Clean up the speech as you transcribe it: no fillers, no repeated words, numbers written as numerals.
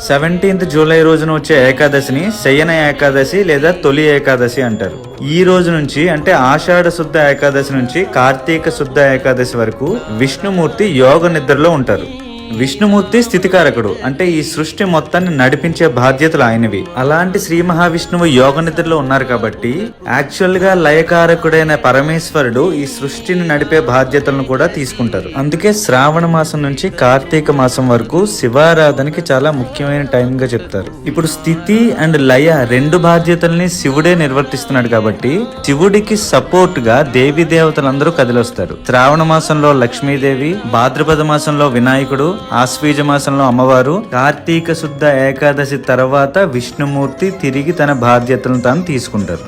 17th July రోజున వచ్చే ఏకాదశిని శయన ఏకాదశి లేదా తొలి ఏకాదశి అంటారు. ఈ రోజు నుంచి అంటే ఆషాఢ శుద్ధ ఏకాదశి నుంచి కార్తీక శుద్ధ ఏకాదశి వరకు విష్ణుమూర్తి యోగ నిద్రలో ఉంటారు. విష్ణుమూర్తి స్థితికారకుడు, అంటే ఈ సృష్టి మొత్తాన్ని నడిపించే బాధ్యతలు ఆయనవి. అలాంటి శ్రీ మహావిష్ణువు యోగ నిద్రలో ఉన్నారు కాబట్టి యాక్చువల్ గా లయకారకుడైన పరమేశ్వరుడు ఈ సృష్టిని నడిపే బాధ్యతలను కూడా తీసుకుంటారు. అందుకే శ్రావణ మాసం నుంచి కార్తీక మాసం వరకు శివారాధనకి చాలా ముఖ్యమైన టైం గా చెప్తారు. ఇప్పుడు స్థితి అండ్ లయ రెండు బాధ్యతల్ని శివుడే నిర్వర్తిస్తున్నాడు కాబట్టి శివుడికి సపోర్ట్ గా దేవీ దేవతలందరూ కదిలొస్తారు. శ్రావణ మాసంలో లక్ష్మీదేవి, భాద్రపద మాసంలో వినాయకుడు, ఆశ్వీజ మాసంలో అమ్మవారు, కార్తీక శుద్ధ ఏకాదశి తర్వాత విష్ణుమూర్తి తిరిగి తన బాధ్యతలను తాను తీసుకుంటారు.